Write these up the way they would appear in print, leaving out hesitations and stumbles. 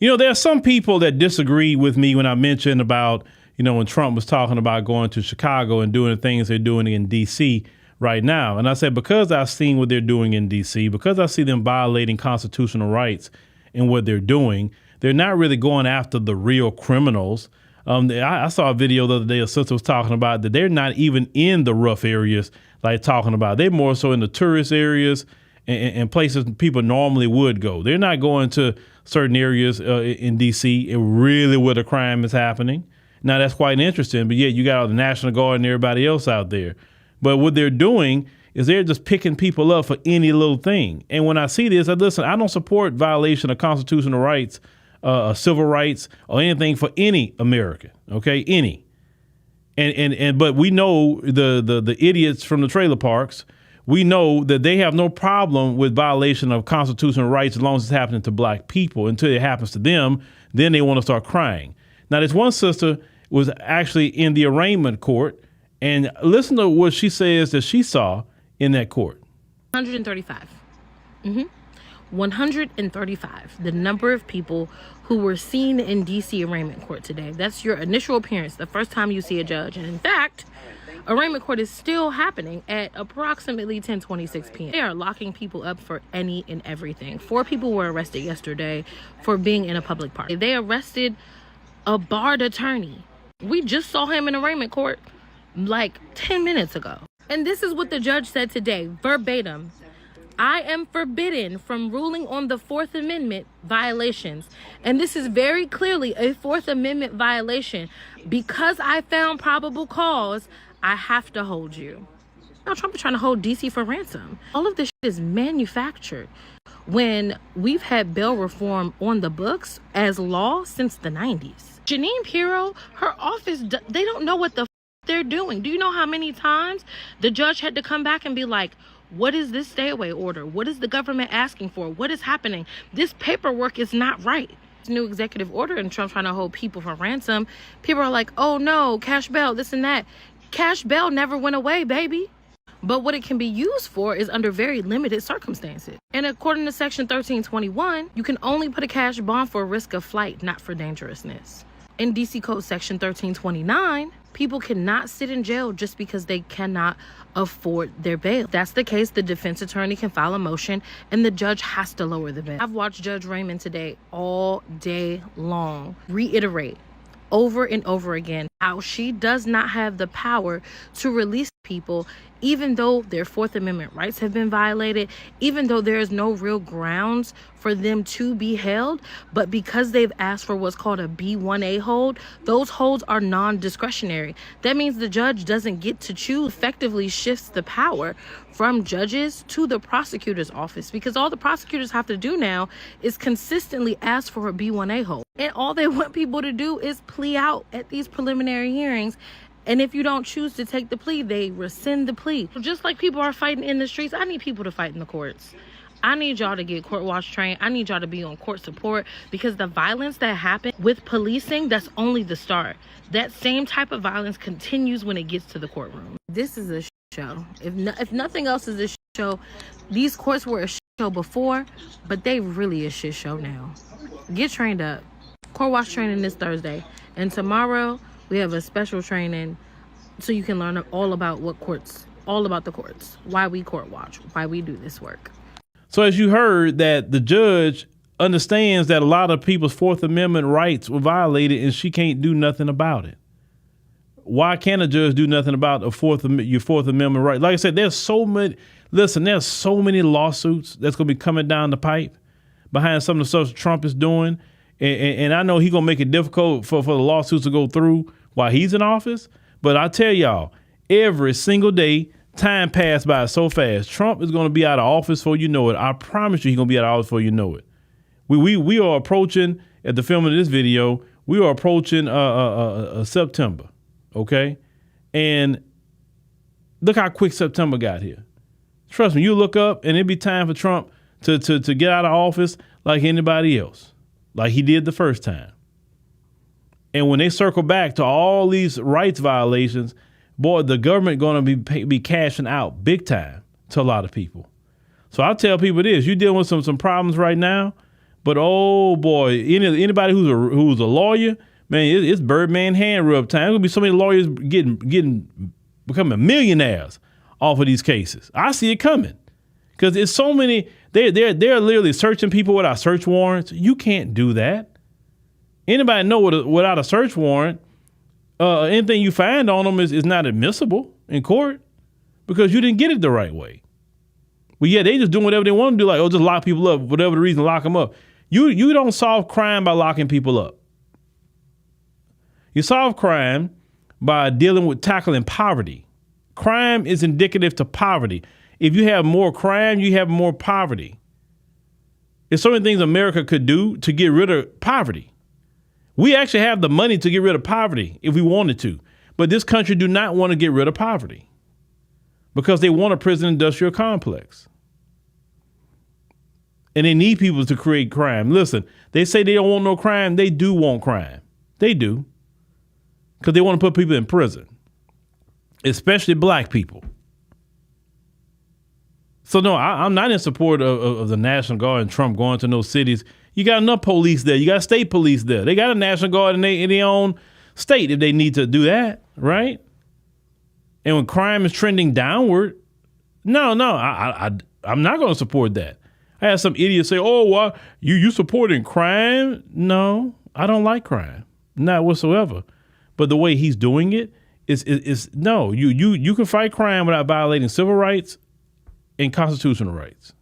You know, there are some people that disagree with me when I mentioned about, you know, when Trump was talking about going to Chicago and doing the things they're doing in D.C. right now. And I said, because I've seen what they're doing in D.C., because I see them violating constitutional rights in what they're doing, they're not really going after the real criminals. I saw a video the other day, a sister was talking about that they're not even in the rough areas like talking about. They're more so in the tourist areas and places people normally would go. They're not going to certain areas in D.C. really where the crime is happening. Now, that's quite interesting, but yet you got all the National Guard and everybody else out there. But what they're doing is they're just picking people up for any little thing. And when I see this, listen, I don't support violation of constitutional rights, civil rights, or anything for any American, okay, any. But we know the idiots from the trailer parks. We know that they have no problem with violation of constitutional rights as long as it's happening to black people. Until it happens to them, then they want to start crying. Now, this one sister was actually in the arraignment court, and listen to what she says that she saw in that court. 135. 135, the number of people who were seen in D.C. arraignment court today. That's your initial appearance, the first time you see a judge. And in fact, arraignment court is still happening at approximately 10:26 p.m. They are locking people up for any and everything. 4 people were arrested yesterday for being in a public park. They arrested a barred attorney. We just saw him in arraignment court like 10 minutes ago. And this is what the judge said today, verbatim. I am forbidden from ruling on the 4th Amendment violations. And this is very clearly a 4th Amendment violation. Because I found probable cause, I have to hold you. Now, Trump is trying to hold DC for ransom. All of this shit is manufactured when we've had bail reform on the books as law since the 90s. Jeanine Pirro, her office, they don't know what the they're doing. Do you know how many times the judge had to come back and be like, what is this stay away order? What is the government asking for? What is happening? This paperwork is not right. New executive order and Trump trying to hold people for ransom. People are like, oh no, cash bail, this and that. Cash bail never went away, baby. But what it can be used for is under very limited circumstances. And according to Section 1321, you can only put a cash bond for risk of flight, not for dangerousness. In DC Code Section 1329, people cannot sit in jail just because they cannot afford their bail. If that's the case, the defense attorney can file a motion and the judge has to lower the bail. I've watched Judge Raymond today all day long reiterate over and over again how she does not have the power to release people even though their 4th Amendment rights have been violated, even though there is no real grounds for them to be held, but because they've asked for what's called a B1A hold, those holds are non-discretionary. That means the judge doesn't get to choose, effectively shifts the power from judges to the prosecutor's office, because all the prosecutors have to do now is consistently ask for a B1A hold. And all they want people to do is plea out at these preliminary hearings. And if you don't choose to take the plea, they rescind the plea. Just like people are fighting in the streets, I need people to fight in the courts. I need y'all to get court watch trained. I need y'all to be on court support, because the violence that happened with policing, that's only the start. That same type of violence continues when it gets to the courtroom. This is a show. If nothing else is a show, these courts were a show before, but they really a shit show now. Get trained up. Court watch training this Thursday. And tomorrow, we have a special training so you can learn all about the courts, why we court watch, why we do this work. So as you heard, that the judge understands that a lot of people's 4th Amendment rights were violated and she can't do nothing about it. Why can't a judge do nothing about your 4th Amendment right? Like I said, there's so many lawsuits that's going to be coming down the pipe behind some of the stuff Trump is doing. And I know he's going to make it difficult for the lawsuits to go through while he's in office. But I tell y'all, every single day, time passed by so fast. Trump is going to be out of office before you know it. I promise you he's going to be out of office before you know it. We are approaching, at the filming of this video, we are approaching September, okay? And look how quick September got here. Trust me, you look up and it'd be time for Trump to get out of office like anybody else, like he did the first time. And when they circle back to all these rights violations, boy, the government going to be cashing out big time to a lot of people. So I tell people this, you're dealing with some problems right now, But oh boy, anybody who's a lawyer, man, it's Birdman hand rub time. There's gonna be so many lawyers becoming millionaires off of these cases. I see it coming because it's so many. They're literally searching people without search warrants. You can't do that. Anybody know without a search warrant, anything you find on them is not admissible in court because you didn't get it the right way. But yeah, they just doing whatever they want to do, like, oh, just lock people up, whatever the reason, lock them up. You don't solve crime by locking people up. You solve crime by tackling poverty. Crime is indicative to poverty. If you have more crime, you have more poverty. There's so many things America could do to get rid of poverty. We actually have the money to get rid of poverty if we wanted to. But this country do not want to get rid of poverty because they want a prison industrial complex. And they need people to create crime. Listen, they say they don't want no crime. They do want crime. They do. Because they want to put people in prison, especially black people. So no, I'm not in support of the National Guard and Trump going to those cities. You got enough police there. You got state police there. They got a National Guard in their own state if they need to do that, right? And when crime is trending downward, no, I'm not going to support that. I had some idiot say, "Oh, why you supporting crime?" No, I don't like crime, not whatsoever. But the way he's doing it is no. You can fight crime without violating civil rights and constitutional rights.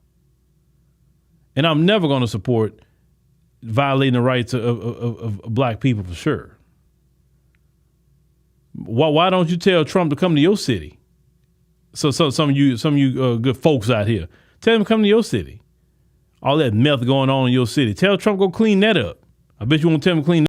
And I'm never going to support violating the rights of black people for sure. Why don't you tell Trump to come to your city? So some of you good folks out here, tell him to come to your city. All that meth going on in your city. Tell Trump go clean that up. I bet you won't tell him to clean